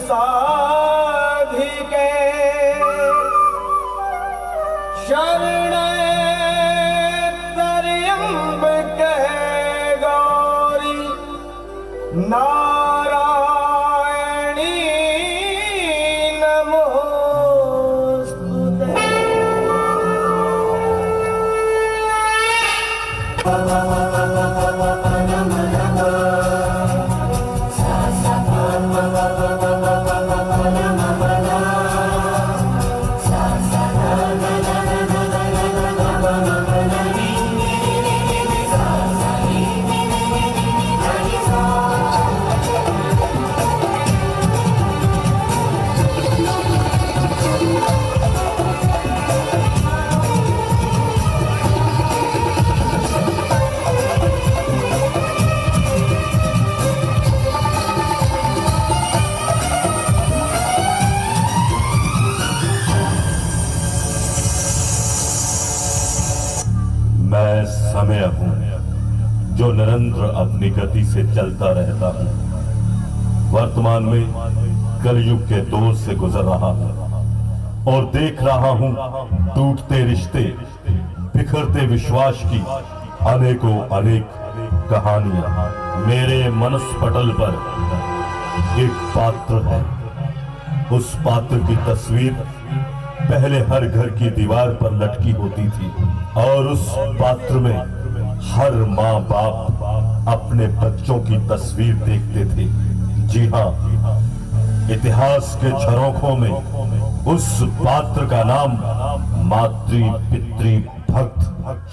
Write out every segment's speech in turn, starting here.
साधिके शरण त्र्यंबके गौरी नारायणी नमोस्तुते। मैं समय हूं जो निरंतर अपनी गति से चलता रहता हूं। वर्तमान में कलयुग के दौर से गुजर रहा हूं और देख रहा हूं टूटते रिश्ते, बिखरते विश्वास की अनेकों अनेक कहानियां। मेरे मनुष्य पटल पर एक पात्र है। उस पात्र की तस्वीर पहले हर घर की दीवार पर लटकी होती थी और उस पात्र में हर माँ बाप अपने बच्चों की तस्वीर देखते थे। जी हाँ, इतिहास के झरोखों में उस पात्र का नाम मातृ पितृ भक्त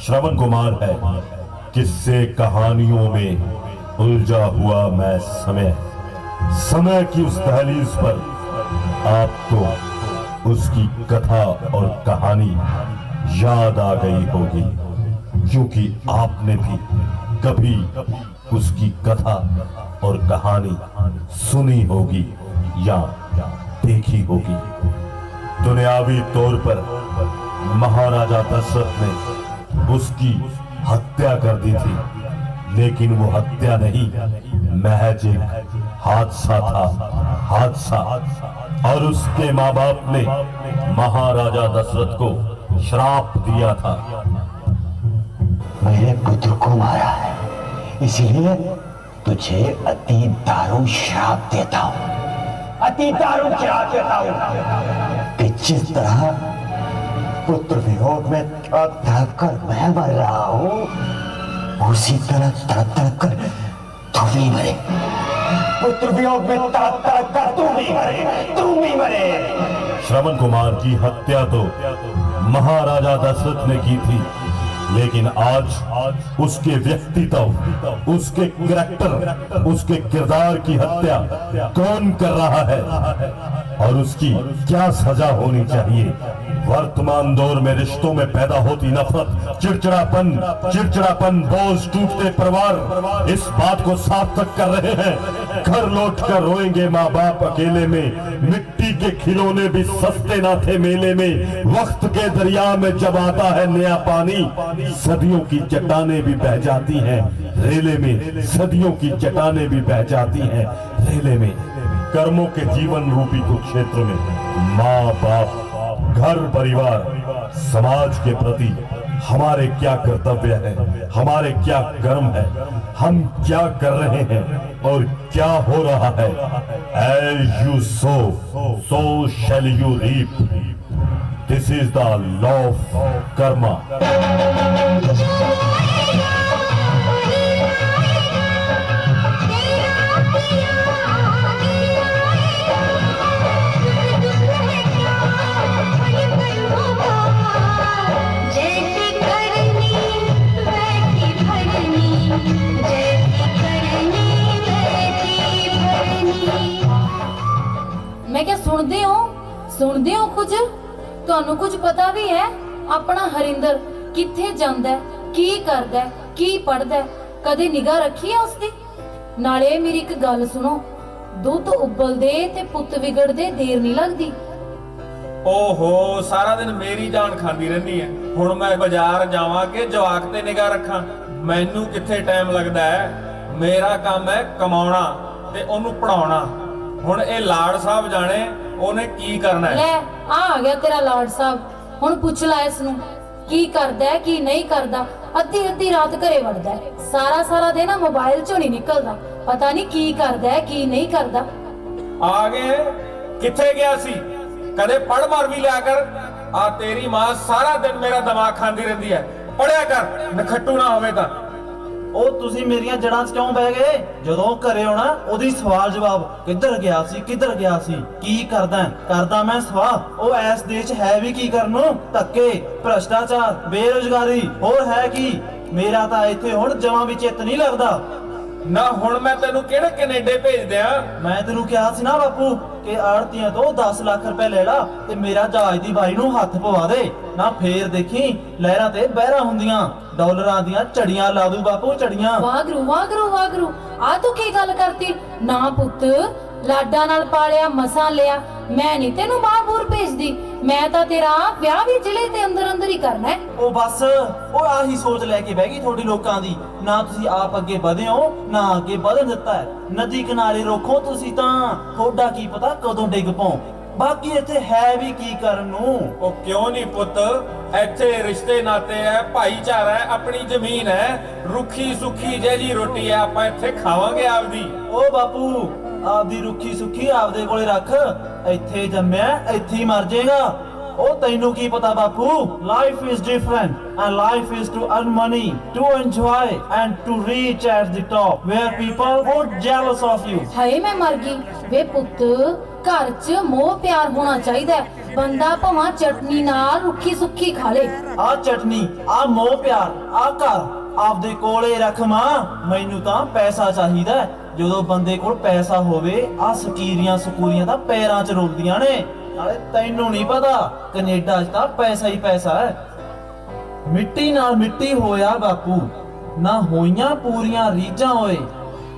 श्रवण कुमार है। किस्से कहानियों में उलझा हुआ मैं समय की उस दहलीज पर आपको उसकी कथा और कहानी याद आ गई होगी, क्योंकि आपने भी कभी उसकी कथा और कहानी सुनी होगी या देखी होगी। दुनियावी तौर पर महाराजा दशरथ ने उसकी हत्या कर दी थी, लेकिन वो हत्या नहीं, महज एक हादसा था, हादसा। और उसके माँ बाप ने महाराजा दशरथ को श्राप दिया था। मेरे पुत्र को मारा है, इसलिए तुझे अति दारुण श्राप देता हूं, अति दारुण श्राप देता हूं कि जिस तरह पुत्र वियोग में तड़प तड़प कर मैं मर रहा हूं, उसी तरह तड़प तड़प कर तू भी मरे। पुत्र वियोग में तड़प तड़प कर तू भी मरे, तू भी मरे। श्रवण कुमार की हत्या तो महाराजा दशरथ ने की थी, लेकिन आज उसके व्यक्तित्व, उसके कैरेक्टर, उसके किरदार की हत्या कौन कर रहा है और उसकी क्या सजा होनी चाहिए? वर्तमान दौर में रिश्तों में पैदा होती नफरत, चिड़चिड़ापन, बोझ टूटते परिवार इस बात को सार्थक कर रहे हैं। घर लौट कर रोएंगे माँ बाप अकेले में, मिट्टी के खिलौने भी सस्ते ना थे मेले में। वक्त के दरिया में जब आता है नया पानी, सदियों की चट्टानें भी बह जाती हैं रेले में, सदियों की चट्टानें भी बह जाती हैं रेले में। कर्मों के जीवन रूपी कुरुक्षेत्र में माँ बाप, घर परिवार, समाज के प्रति हमारे क्या कर्तव्य है, हमारे क्या कर्म है, हम क्या कर रहे हैं और क्या हो रहा है। As you sow, so shall you reap. This is the law of karma. मैं क्या सुनदे हो कुछ? ਤੁਹਾਨੂੰ कुछ पता भी है? अपना हरिंदर किथे जांदा है, की करदा है, की पढ़दा है, कदे निगाह रखी है उसदी? नाले मेरी एक गल सुनो, दुध उबलदे ते पुत्त विगड़दे देर नहीं लगदी। ओहो, सारा दिन मेरी जान खांदी रहनी है। हुण मैं बाजार जावां कि जवाक ते निगाह रखां? मैनू किथे टाइम लगदा है। मेरा काम है कमाउणा ते ओनू पढ़ाउणा। ਹੁਣ ਇਹ ਲਾੜ ਸਾਹਿਬ ਜਾਣੇ ਉਹਨੇ ਕੀ ਕਰਨਾ ਹੈ। ਲੈ ਆ ਗਿਆ ਤੇਰਾ ਲਾਡ ਸਾਹਿਬ। ਹੁਣ ਪੁੱਛ ਲੈ ਇਸ ਨੂੰ ਕੀ ਕਰਦਾ ਹੈ ਕੀ ਨਹੀਂ ਕਰਦਾ। ਅੱਧੀ ਅੱਧੀ ਰਾਤ ਘਰੇ ਵੜਦਾ ਹੈ, ਸਾਰਾ ਸਾਰਾ ਦਿਨ ਮੋਬਾਈਲ ਚੋਂ ਨਹੀਂ ਨਿਕਲਦਾ। ਪਤਾ ਨਹੀਂ ਕੀ ਕਰਦਾ ਹੈ ਕੀ ਨਹੀਂ ਕਰਦਾ। ਆ ਗਏ, ਕਿੱਥੇ ਗਿਆ ਸੀ? ਕਦੇ ਪੜ ਮਾਰ ਵੀ ਲਿਆ ਕਰ। ਆ ਤੇਰੀ ਮਾਂ ਸਾਰਾ ਦਿਨ ਮੇਰਾ ਦਿਮਾਗ ਖਾਂਦੀ ਰਹਿੰਦੀ ਹੈ। ਪੜਿਆ ਕਰ, ਨਖੱਟੂ ਨਾ ਹੋਵੇ ਤਾਂ। ਉਹ ਤੁਸੀਂ ਮੇਰੀਆਂ ਜੜਾਂ 'ਚ ਕਿਉਂ ਬਹਿ ਗਏ? ਜਦੋਂ ਘਰੇ ਆਉਣਾ ਉਹਦੀ ਸਵਾਲ ਜਵਾਬ, ਕਿੱਧਰ ਗਿਆ ਸੀ ਕਿੱਧਰ ਗਿਆ ਸੀ, ਕੀ ਕਰਦਾ ਮੈਂ ਸਵਾਹ। ਉਹ ਐਸ ਦੇਸ਼ 'ਚ ਹੈ ਵੀ ਕੀ ਕਰਨ ਨੂੰ? ਧੱਕੇ, ਭ੍ਰਸ਼ਟਾਚਾਰ, ਬੇਰੁਜ਼ਗਾਰੀ, ਹੋਰ ਹੈ ਕੀ? ਮੇਰਾ ਤਾਂ ਇੱਥੇ ਹੁਣ ਜਮਾਂ ਵੀ ਚਿੱਤ ਨਹੀਂ ਲੱਗਦਾ। ਨਾ ਹੁਣ ਮੈਂ ਤੈਨੂੰ ਕਿਹੜੇ ਕੈਨੇਡਾ ਭੇਜ ਦਿਆਂ? ਮੈਂ ਤੈਨੂੰ ਕਿਹਾ ਸੀ ਨਾ ਬਾਪੂ ਕਿ ਆੜਤੀਆਂ ਤੋਂ 10 ਲੱਖ ਰੁਪਏ ਲੈ ਲਾ ਤੇ ਮੇਰਾ ਜਹਾਜ਼ ਦੀ ਬਾਈ ਨੂੰ ਹੱਥ ਪਵਾ ਦੇ। ਨਾ ਫੇਰ ਦੇਖੀ ਲਹਿਰਾਂ ਤੇ ਬਹਿਰਾਂ ਹੁੰਦੀਆਂ, ਡਾਲਰਾਂ ਦੀਆਂ ਝੜੀਆਂ ਲਾ ਦੂ ਬਾਪੂ, ਝੜੀਆਂ। ਵਾਗਰੂ ਵਾਗਰੂ ਵਾਗਰੂ, ਆ ਤੂੰ ਕੀ ਗੱਲ ਕਰਤੀ? ਨਾ ਪੁੱਤ, ਲਾਡਾਂ ਨਾਲ ਪਾਲਿਆ ਮਸਾਂ ਲਿਆ। ਮੈਂ ਨਹੀਂ ਤੈਨੂੰ ਬਾਹਰ ਭੇਜਦੀ। ਮੈਂ ਤਾਂ ਤੇਰਾ ਵਿਆਹ ਵੀ ਜ਼ਿਲ੍ਹੇ ਦੇ ਅੰਦਰ ਅੰਦਰ ਹੀ ਕਰਨਾ ਹੈ। ਉਹ ਬਸ ਉਹ ਆਹੀ ਸੋਚ ਲੈ ਕੇ ਬਹਿ ਗਈ ਤੁਹਾਡੀ ਲੋਕਾਂ ਦੀ। ਨਾ ਤੁਸੀਂ ਆਪ ਅੱਗੇ ਵਧੇ ਹੋ ਨਾ ਅੱਗੇ ਵਧਣ ਦਿੱਤਾ ਹੈ। ਨਦੀ ਕਿਨਾਰੇ ਰੋਖੋ ਤੁਸੀਂ ਤਾਂ, ਤੁਹਾਡਾ ਕੀ ਪਤਾ ਕਦੋਂ ਡਿੱਗ ਪਾਓ। ਬਾਕੀ ਇੱਥੇ ਹੈ ਵੀ ਕੀ ਕਰਨ ਨੂੰ? ਉਹ ਕਿਉਂ ਨਹੀਂ ਪੁੱਤ, ਇੱਥੇ ਰਿਸ਼ਤੇ ਨਾਤੇ ਹੈ, ਭਾਈਚਾਰਾ ਹੈ, ਆਪਣੀ ਜ਼ਮੀਨ ਹੈ, ਰੁੱਖੀ ਸੁੱਖੀ ਜਿਹੀ ਰੋਟੀ ਹੈ, ਆਪਾਂ ਇੱਥੇ ਖਾਵਾਂਗੇ ਆਪਦੀ। ਉਹ ਬਾਪੂ ਆਪਦੀ ਰੁੱਖੀ ਸੁੱਖੀ ਆਪਦੇ ਕੋਲੇ ਰੱਖ। ਇੱਥੇ ਜੰਮਿਆ ਇੱਥੇ ਹੀ ਮਰ ਜਾਏਗਾ। ਉਹ ਤੈਨੂੰ ਕੀ ਪਤਾ ਬਾਪੂ? Life is different and life is to earn money, to enjoy and to reach at the top where people would jealous of you. ਹਾਏ ਮੈਂ ਮਰ ਗਈ ਵੇ ਪੁੱਤ। ਘਰ 'ਚ ਮੋਹ ਪਿਆਰ ਹੋਣਾ ਚਾਹੀਦਾ ਹੈ। ਬੰਦਾ ਭਾਵੇਂ ਚਟਨੀ ਨਾਲ ਰੁੱਖੀ ਸੁੱਖੀ ਖਾ ਲੇ। ਆ ਚਟਨੀ, ਆ ਮੋਹ ਪਿਆਰ, ਆ ਘਰ ਆਪਦੇ ਕੋਲੇ ਰੱਖ ਮਾਂ। ਮੈਨੂੰ ਤਾਂ ਪੈਸਾ ਚਾਹੀਦਾ ਹੈ। ਜਦੋਂ ਬੰਦੇ ਕੋਲ ਪੈਸਾ ਹੋਵੇ ਆ ਸਕੀਰੀਆਂ ਸਕੂਰੀਆਂ ਤਾਂ ਪੈਰਾਂ 'ਚ ਰੁਲਦੀਆਂ ਨੇ। ਨਾਲੇ ਤੈਨੂੰ ਨਹੀਂ ਪਤਾ ਕੈਨੇਡਾ 'ਚ ਤਾਂ ਪੈਸਾ ਹੀ ਪੈਸਾ ਹੈ। ਮਿੱਟੀ ਨਾਲ ਮਿੱਟੀ ਹੋਇਆ ਬਾਪੂ, ਨਾ ਹੋਈਆਂ ਪੂਰੀਆਂ ਰੀਝਾਂ ਓਏ।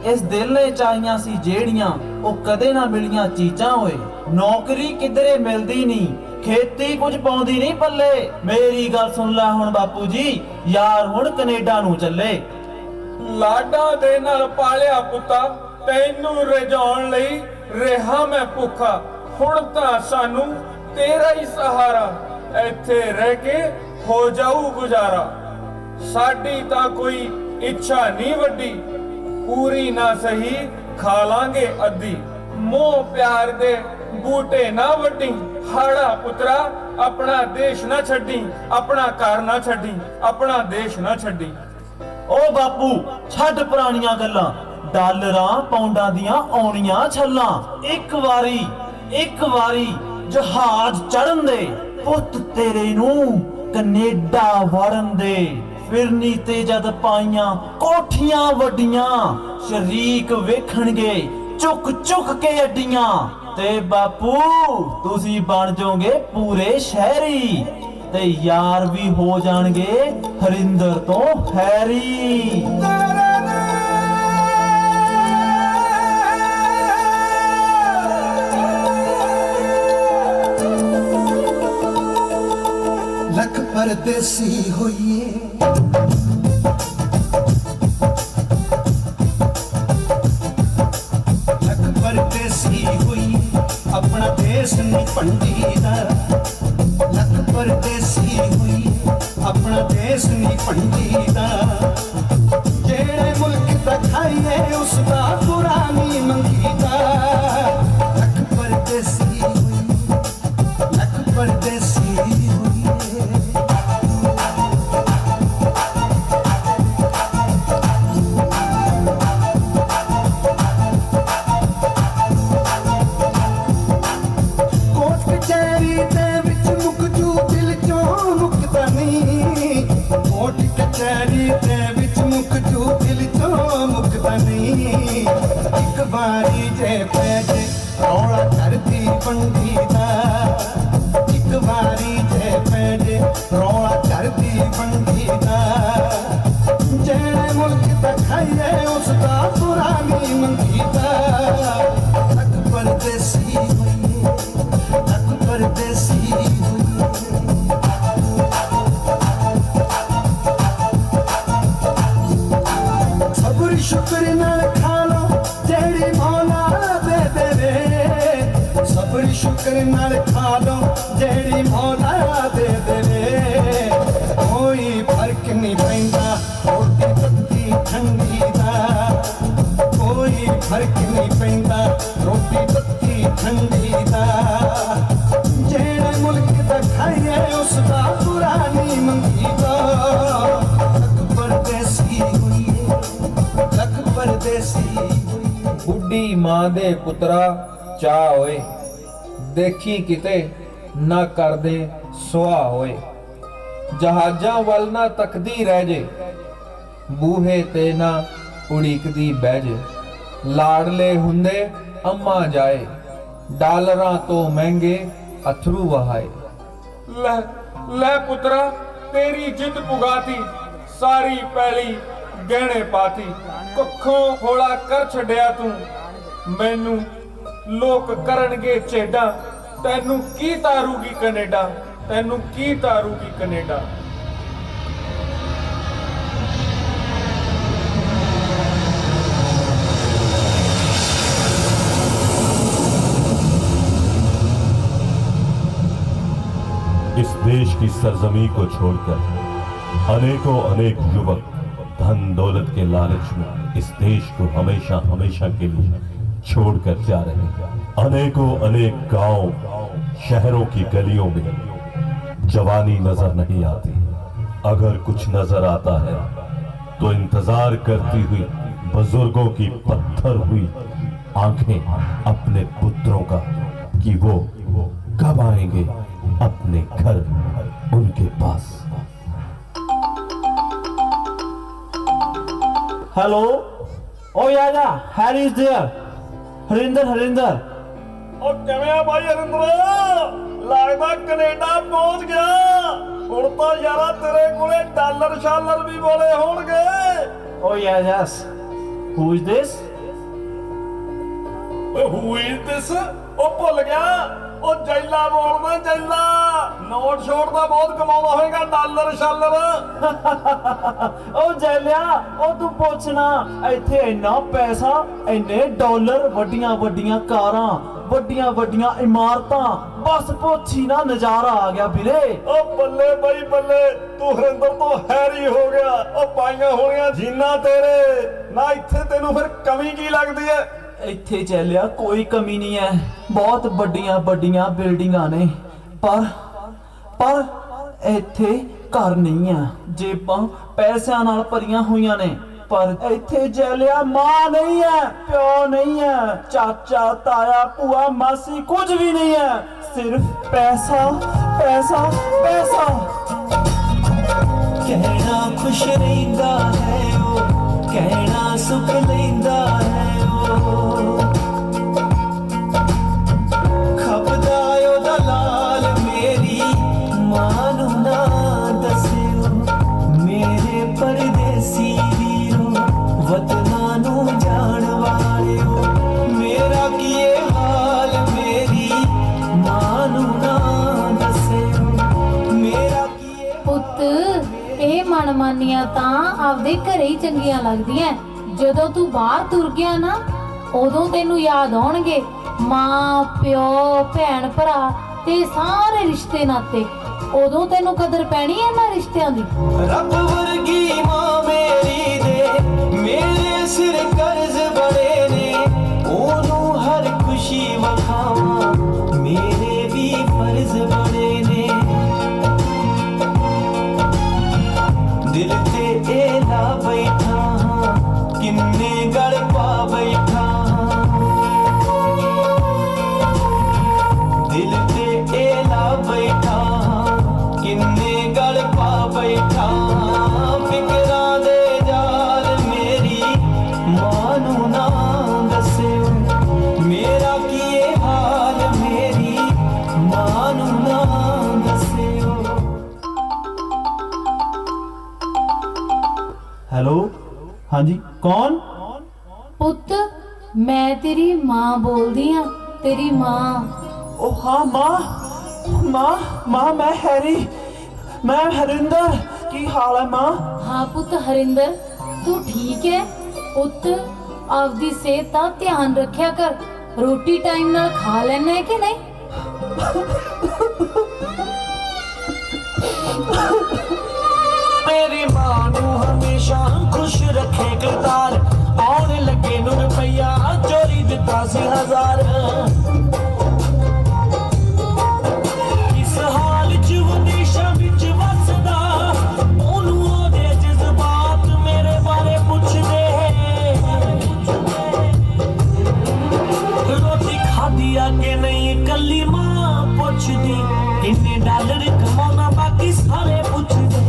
ਇਸ ਦਿਲ ਨੇ ਚਾਹੀਆਂ ਸੀ ਜਿਹੜੀਆਂ ਉਹ ਕਦੇ ਨਾ ਮਿਲੀਆਂ ਚੀਜ਼ਾਂ ਓਏ। ਨੌਕਰੀ ਕਿਧਰੇ ਮਿਲਦੀ ਨਹੀਂ, ਖੇਤੀ ਕੁਝ ਪਾਉਂਦੀ ਨਹੀਂ ਪੱਲੇ। ਮੇਰੀ ਗੱਲ ਸੁਣ ਲੈ ਹੁਣ ਬਾਪੂ ਜੀ, ਯਾਰ ਹੁਣ ਕੈਨੇਡਾ ਨੂੰ ਚੱਲੇ। ਲਾਡਾਂ ਦੇ ਨਾਲ ਪਾਲਿਆ ਪੁੱਤਾ, ਤੈਨੂੰ ਰਜਾਉਣ ਲਈ ਰਿਹਾ ਮੈਂ ਭੁੱਖਾ। ਹੁਣ ਤਾਂ ਸਾਨੂੰ ਤੇਰਾ ਹੀ ਸਹਾਰਾ, ਇੱਥੇ ਰਹਿ ਕੇ ਹੋ ਜਾਊ ਗੁਜ਼ਾਰਾ। ਸਾਡੀ ਤਾਂ ਕੋਈ ਇੱਛਾ ਨਹੀਂ ਵੱਡੀ, ਪੂਰੀ ਨਾ ਸਹੀ ਖਾ ਲਾਂਗੇ ਅੱਧੀ। ਮੋਹ ਪਿਆਰ ਦੇ ਬੂਟੇ ਨਾ ਵੱਢੀ, ਹਾੜਾ ਪੁੱਤਰਾ ਆਪਣਾ ਦੇਸ਼ ਨਾ ਛੱਡੀ, ਆਪਣਾ ਘਰ ਨਾ ਛੱਡੀ, ਆਪਣਾ ਦੇਸ਼ ਨਾ ਛੱਡੀ। ਓ ਬਾਪੂ ਛੱਡ ਪੁਰਾਣੀਆਂ ਗੱਲਾਂ, ਡਾਲਰਾਂ ਪੌਂਡਾਂ ਦੀਆਂ ਆਉਣੀਆਂ ਛੱਲਾਂ। ਇੱਕ ਵਾਰੀ ਜਹਾਜ਼ ਚੜਨ ਦੇ, ਪੁੱਤ ਤੇਰੇ ਨੂੰ ਕੈਨੇਡਾ ਵੜਨ ਦੇ। ਫਿਰਨੀ ਤੇ ਜਦ ਪਾਈਆਂ ਕੋਠੀਆਂ ਵੱਡੀਆਂ, ਸ਼ਰੀਕ ਵੇਖਣਗੇ ਚੁੱਕ ਚੁੱਕ ਕੇ ਅੱਡੀਆਂ। ਤੇ ਬਾਪੂ ਤੁਸੀਂ ਬਣ ਜਾਓਗੇ ਪੂਰੇ ਸ਼ਹਿਰੀ, ਤੇ ਯਾਰ ਵੀ ਹੋ ਜਾਣਗੇ ਹਰਿੰਦਰ ਤੋਂ ਹੈਰੀ। ਲੱਖ ਪਰਦੇਸੀ ਹੋਈਏ, ਲੱਖ ਪਰਦੇਸੀ ਹੋਈਏ, ਆਪਣਾ ਦੇਸ਼ ਨਹੀਂ ਭੰਡੀਦਾ। ਲੱਖ ਪਰਦੇਸੀ ਹੋਈਏ, ਆਪਣਾ ਦੇਸ਼ ਨਹੀਂ ਭੰਡੀਦਾ। ਜਿਹੜੇ ਮੁਲਕ ਦਾ ਖਾਈਏ ਉਸ ਦਾ ਬੁਰਾ ਨਹੀਂ ਮੰਗੀਦਾ। ਲੱਖ ਪਰਦੇਸੀ ਹੋਈਏ, ਲੱਖ ਪਰਦੇਸੀ ਹੋਈਏ। ਕੋਟ ਕਚਹਿਰੀ ਦੇ ਵਿੱਚ ਮੁੱਕ ਜੂ, ਦਿਲ ਚੋਂ ਮੁੱਕਦਾ ਨਹੀਂ। ਕੋਟ ਕਚਹਿਰੀ ਦੇ ਵਿੱਚ ਮੁੱਕ ਜੂ, ਦਿਲ ਚੋਂ ਮੁੱਕਦਾ ਨਹੀਂ। ਇੱਕ ਵਾਰੀ ਜੇ ਪੈ ਜੇ ਰੌਲਾ ਕਰਦੀ ਬੰਦੀ ਦਾ। ਇੱਕ ਵਾਰੀ ਜੇ ਪੈ ਜੇ ਰੌਲਾ ਕਰਦੀ ਬੰਦੀ ਦਾ। ਜਿਹੜੇ ਮੁਲਕ ਦਾ ਖਾਈਏ ਉਸ ਦਾ ਬੁਰਾ ਨਹੀਂ ਮੰਗੀਦਾ। ਲੱਖ ਪਰਦੇਸੀ ਹੋਈਏ, ਲੱਖ ਪਰਦੇਸੀ ਹੋਈਏ। ਸਬਰ ਸ਼ੁਕਰ ਨਾਲ ਖਾ ਲੋ ਜਿਹੜੀ ਮੌਲਾ ਦੇ ਦੇਵੇ। शुक्र नाल खा लो जेड़ी मौला दे देवे कोई फर्क नहीं पैंदा रोटी तत्ती ठंडी दा कोई फर्क नहीं पैंदा रोटी तत्ती ठंडी दा जेड़े मुल्क दा खाइए उसदा बुरा नहीं मंगीदा लख परदेसी होइए लख परदेसी होइए ਬੁੱਢੀ ਮਾਂ ਦੇ ਪੁੱਤਰਾ ਚਾਹ ਹੋਏ ਦੇਖੀ ਕਿਤੇ ਨਾ ਕਰਦੇ ਸੁਆਹ ਹੋਏ ਜਹਾਜ਼ਾਂ ਵੱਲ ਨਾ ਤੱਕਦੀ ਰਹਿ ਜੇ ਬੂਹੇ ਤੇ ਨਾ ਉਡੀਕਦੀ ਬਹਿ ਜੇ ਲਾਡਲੇ ਹੁੰਦੇ ਅੰਮਾ ਜਾਏ ਡਾਲਰਾਂ ਤੋਂ ਮਹਿੰਗੇ ਅਥਰੂ ਵਹਾਏ ਲੈ ਲੈ ਪੁੱਤਰਾ ਤੇਰੀ ਜਿੱਦ ਪੁਗਾਤੀ ਸਾਰੀ ਪੈਲੀ ਗਹਿਣੇ ਪਾਤੀ ਕੁੱਖੋਂ ਹੋਲਾ ਕਰ ਛੱਡਿਆ ਤੂੰ ਮੈਨੂੰ ਲੋਕ ਕਰਨਗੇ ਚੇਡਾ ਤੈਨੂੰ ਕੀ ਤਾਰੂਗੀ ਕੈਨੇਡਾ ਤੈਨੂੰ ਕੀ ਤਾਰੂਗੀ ਕੈਨੇਡਾ इस देश की सरजमी को छोड़कर अनेकों अनेक युवक धन दौलत के लालच में इस देश को हमेशा हमेशा के लिए छोड़कर जा रहे हैं। अनेकों अनेक गांव शहरों की गलियों में जवानी नजर नहीं आती। अगर कुछ नजर आता है तो इंतजार करती हुई बुजुर्गों की पत्थर हुई आंखें अपने पुत्रों का कि वो कब आएंगे अपने घर उनके पास। हेलो ओ यादा Harry is there Harinder Harinder ਉਹ ਕਿਵੇਂ ਆ ਭਾਈ ਹਰਿੰਦਰ ਲੱਗਦਾ ਕੈਨੇਡਾ ਪਹੁੰਚ ਗਿਆ ਹੁਣ ਤਾਂ ਯਾਰਾ ਤੇਰੇ ਕੋਲੇ ਡਾਲਰ ਸ਼ਾਲਰ ਵੀ ਬੋਲੇ ਹੋਣਗੇ ओ यादास हु इज दिस ਓਏ ਹੂ ਇਜ਼ ਦਿਸ ਉਹ ਭੁੱਲ ਗਿਆ ਉਹ ਜੈਲਾ ਬੋਲਦਾ ਜੈਲਾ ਨੋਟ ਸ਼ੋਟ ਦਾ ਬਹੁਤ ਕਮਾਉਂਦਾ ਹੋਏਗਾ ਡਾਲਰ ਸ਼ਾਲਰ ओ जैलिया ओ तू पुछना ਇੱਥੇ ਇੰਨਾ ਪੈਸਾ ਇੰਨੇ ਡਾਲਰ ਵੱਡੀਆਂ ਵੱਡੀਆਂ ਕਾਰਾਂ ਵੱਡੀਆਂ ਵੱਡੀਆਂ ਇਮਾਰਤਾਂ ਬਸ ਪੁੱਛੀ ਨਾ ਨਜ਼ਾਰਾ ਆ ਗਿਆ ਵੀਰੇ ਉਹ ਬੱਲੇ ਬਾਈ ਬੱਲੇ ਤੂੰ ਹਰਿੰਦਰ ਤੋਂ ਹੈਰੀ ਹੋ ਗਿਆ ਉਹ ਪਾਈਆਂ ਹੋਣੀਆਂ ਜੀਨਾ ਤੇਰੇ ਨਾ ਇੱਥੇ ਤੈਨੂੰ ਫਿਰ ਕਮੀ ਕੀ ਲੱਗਦੀ ਐ ਇੱਥੇ ਚੱਲਿਆ ਕੋਈ ਕਮੀ ਨਹੀਂ ਹੈ ਬਹੁਤ ਵੱਡੀਆਂ ਵੱਡੀਆਂ ਬਿਲਡਿੰਗਾਂ ਨੇ ਪਰ ਇੱਥੇ ਘਰ ਨਹੀਂ ਆ ਜੇਬਾਂ ਪੈਸਿਆਂ ਨਾਲ ਭਰੀਆਂ ਹੋਈਆਂ ਨੇ ਪਰ ਇੱਥੇ ਚੱਲਿਆ ਮਾਂ ਨਹੀਂ ਹੈ ਪਿਓ ਨਹੀਂ ਹੈ ਚਾਚਾ ਤਾਇਆ ਭੂਆ ਮਾਸੀ ਕੁਝ ਵੀ ਨਹੀਂ ਹੈ ਸਿਰਫ ਪੈਸਾ ਪੈਸਾ ਪੈਸਾ ਕਹਿਣਾ ਖੁਸ਼ ਰਹਿੰਦਾ ਹੈ ਉਹ ਕਹਿਣਾ ਸੁਖ ਲੈਂਦਾ ਹੈ ਉਹ ਖਪਦਾ ਉਹਦਾ ਲਾਲ ਮੇਰੀ ਮਾਂ ਨੂੰ ਨਾ ਦੱਸਿਓ ਮੇਰੇ ਪਰਦੇਸੀ ਵੀਰੋ ਵਤਨਾਂ ਨੂੰ ਜਾਣ ਵਾਲਿਓ ਮੇਰਾ ਕੀ ਇਹ ਹਾਲ ਮੇਰੀ ਮਾਂ ਨੂੰ ਨਾ ਦੱਸਿਓ ਮੇਰਾ ਕੀ ਇਹ ਪੁੱਤ ਇਹ ਮਨਮਾਨੀਆਂ ਤਾਂ ਆਪਦੇ ਘਰੇ ਹੀ ਚੰਗੀਆਂ ਲੱਗਦੀਆਂ ਜਦੋਂ ਤੂੰ ਬਾਹਰ ਤੁਰ ਗਿਆ ਨਾ ਉਦੋਂ ਤੈਨੂੰ ਯਾਦ ਆਉਣਗੇ ਮਾਂ ਪਿਓ ਭੈਣ ਭਰਾ ਤੇ ਸਾਰੇ ਰਿਸ਼ਤੇ ਨਾਤੇ ਉਦੋਂ ਤੈਨੂੰ ਕਦਰ ਪੈਣੀ ਹੈ ਇਹਨਾਂ ਰਿਸ਼ਤਿਆਂ ਦੀ ਰੱਬ ਵਰਗੀ ਮਾਂ ਮੇਰੀ ਦੇ ਮੇਰੇ ਸਿਰ ਕਰਜ਼ ਬੜੇ ਨੇ ਉਹਨੂੰ ਹਰ ਖੁਸ਼ੀ ਵਖਾਵਾਂ ਮੇਰੇ ਵੀ ਫਰਜ਼ ਬੜੇ ਨੇ ਦਿਲ ਤੇ ਇਹ ਲਾ ਬੈਠਾ ਹਾਂ ਕਿੰਨੇ ਗਲ ਪਾ ਬੈਠਾ ਹਾਂ ਦਿਲ ਤੇ ਇਹ ਲਾ ਬੈਠਾ ਹਾਂ ਕਿੰਨੇ ਗਲ ਪਾ ਬੈਠਾ ਹਾਂ ਫਿਕਰਾਂ ਦੇ ਜਾਲ ਮੇਰੀ ਮਾਂ ਨੂੰ ਨਾ ਦੱਸਿਓ ਮੇਰਾ ਕੀ ਇਹ ਹਾਲ ਮੇਰੀ ਮਾਂ ਨੂੰ ਨਾ ਦੱਸਿਓ ਹੈਲੋ ਹਾਂਜੀ ਕੌਣ ਪੁੱਤ ਮੈਂ ਤੇਰੀ ਮਾਂ ਬੋਲਦੀ ਆ ਤੇਰੀ ਮਾਂ ओ हाँ माँ मैं हैरी मैं हरिंदर की हाल है माँ ਹਾਂ ਪੁੱਤ ਹਰਿੰਦਰ ਤੂੰ ਠੀਕ ਹੈ ਪੁੱਤ ਆਪਦੀ ਸਿਹਤ ਦਾ ਧਿਆਨ ਰੱਖਿਆ ਕਰ ਰੋਟੀ ਟਾਈਮ ਨਾਲ ਖਾ ਲੈਣਾ ਹੈ ਕਿ ਨਹੀਂ मेरी मां नू हमेशा खुश रखे करतार आने लगे नू रुपया चोरी दिता सी 1000 इस हाल च विदेशां विच वसदा ओनू ओदे जज्बात मेरे बारे पुछदे रोटी खादी के नहीं कली मां पुछदी किन्ने डॉलर कमाना बाकी सारे पुछदे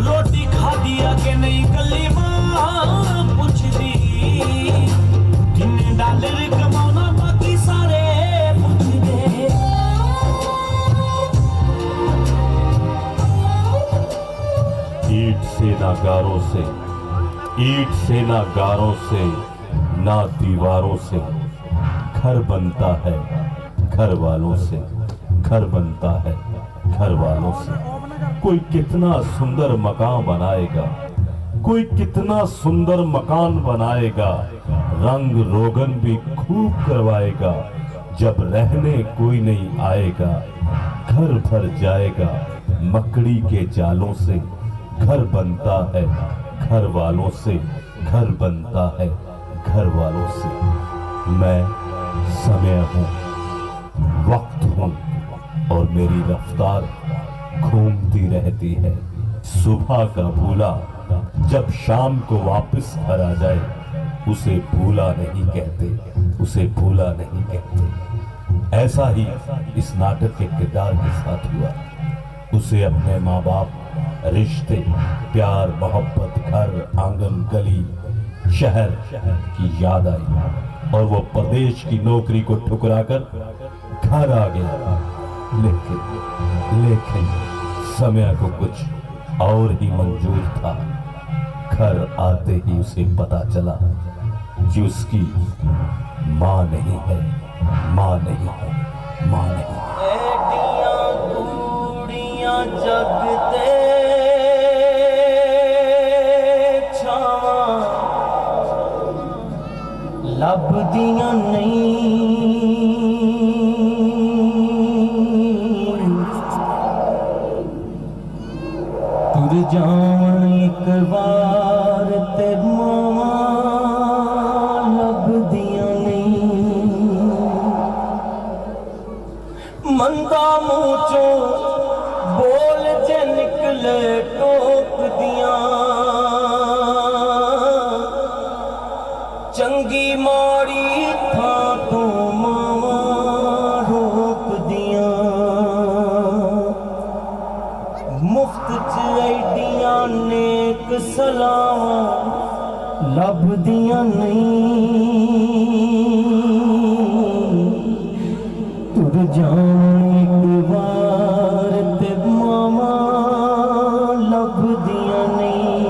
रोटी खादी के नहीं कली मां पुछदी किन्ने डॉलर कमाना बाकी सारे पुछदे ईंट से ना गारों से, ईंट से ना गारों से, ना दीवारों से घर बनता है, घर वालों से घर बनता है, घर वालों से। कोई कितना सुंदर मकान बनाएगा, कोई कितना सुंदर मकान बनाएगा, रंग रोगन भी खूब करवाएगा, जब रहने कोई नहीं आएगा घर भर जाएगा मकड़ी के जालों से। घर बनता है घर वालों से, घर बनता है घर वालों से। मैं समय हूँ, वक्त हूँ और मेरी रफ्तार घूमती रहती है। सुबह का भूला जब शाम को वापस घर आ जाए उसे भूला नहीं कहते, उसे भूला नहीं कहते। ऐसा ही इस नाटक के किरदार के साथ हुआ। उसे अपने माँ बाप, रिश्ते, प्यार, मोहब्बत, घर, आंगन, गली, शहर की याद आई और वो प्रदेश की नौकरी को ठुकराकर घर आ गया। लेकिन समय को कुछ और ही मंजूर था। घर आते ही उसे पता चला कि उसकी माँ नहीं है, माँ नहीं है, माँ नहीं है। एडियां दूड़ियां जगते छावां लभदियां नहीं तुर जावन एक बार ते मावां लभदियां नहीं मंदा मुंह चों बोल जे निकले टोक दियां चंगी माड़ी थां तो मावां रोक दियां मुफ्त च ऐडियां नेक सलावां लभदियां नहीं तुर जान एक बार ते मामा लभदियां नहीं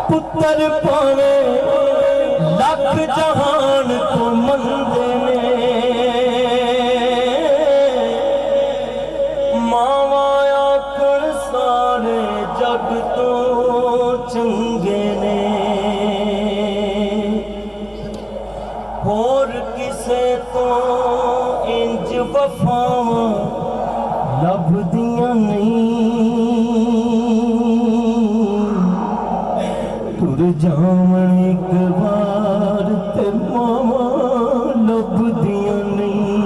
पुत्तर पावे लख जहान तो मंदे ने मावा आखण सारे जग तो चंगे ने होर किसे तो इंज वफावां लभदियां नहीं तुर जावन एक बार ते मावा लभदियां नहीं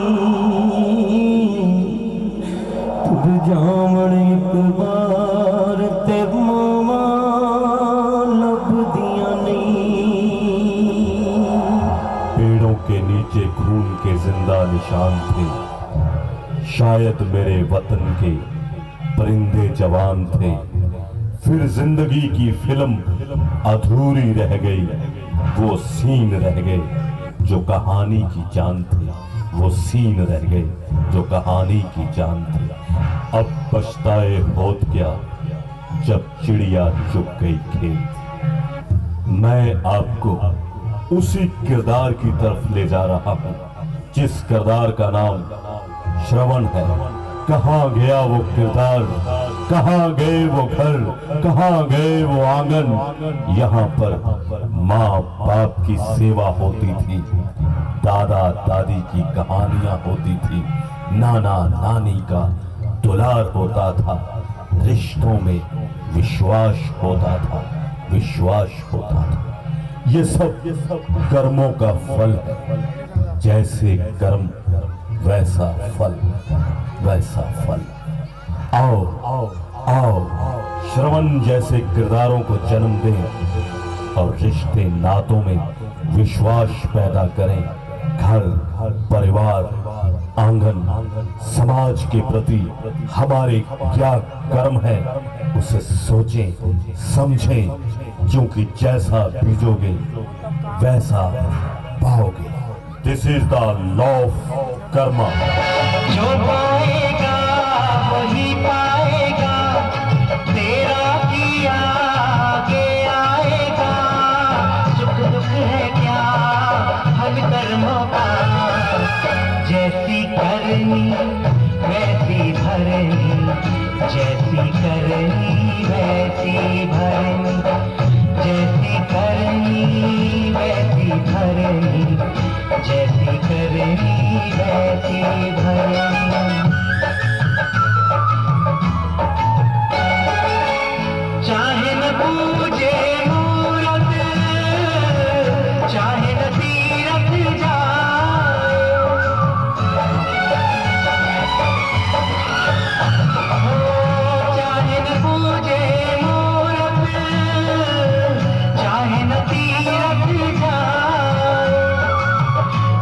तुर जावन एक बार ते मावा लभदियां नहीं पेड़ों के नीचे खून के जिंदा निशान थे, शायद मेरे वतन के परिंदे जवान थे। फिर जिंदगी की फिल्म अधूरी रह गई, वो सीन रह गए जो कहानी की जान थे, वो सीन रह गए जो कहानी की जान थे। अब पछताए होत क्या जब चिड़िया चुग गई खेत। मैं आपको उसी किरदार की तरफ ले जा रहा हूं जिस किरदार का नाम श्रवण है। कहाँ गया वो किरदार, कहाँ गए वो घर, कहाँ गए वो आंगन। यहाँ पर माँ बाप की सेवा होती थी, दादा दादी की कहानियां होती थी, नाना नानी का दुलार होता था, रिश्तों में विश्वास होता था, विश्वास होता था। ये सब कर्मों का फल है। जैसे कर्म वैसा फल, वैसा फल। आओ आओ आओ, श्रवण जैसे किरदारों को जन्म दें और रिश्ते नातों में विश्वास पैदा करें। घर, परिवार, आंगन, समाज के प्रति हमारे क्या कर्म है उसे सोचें, समझें, क्योंकि जैसा बीजोगे वैसा पाओगे। This is the law of Karma. जो पाएगा वही पाएगा, तेरा किया आगे आएगा। सुख दुख है क्या फल कर्मों का, जैसी करनी वैसी भरनी, जैसी करनी वैसी भरनी, जैसी करनी वैसी भरनी, जैसी करनी वैसी भरनी। चाहे न पूजे मूरत, चाहे न तीरथ जाए, चाहे न पूजे मूरत, चाहे न तीरथ जाए,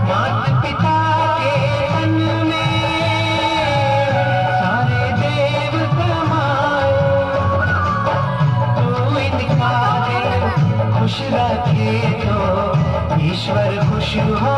माता पिता के तन में सारे देव समाए। तू इनका दिल खुश रखे तो ईश्वर खुश हो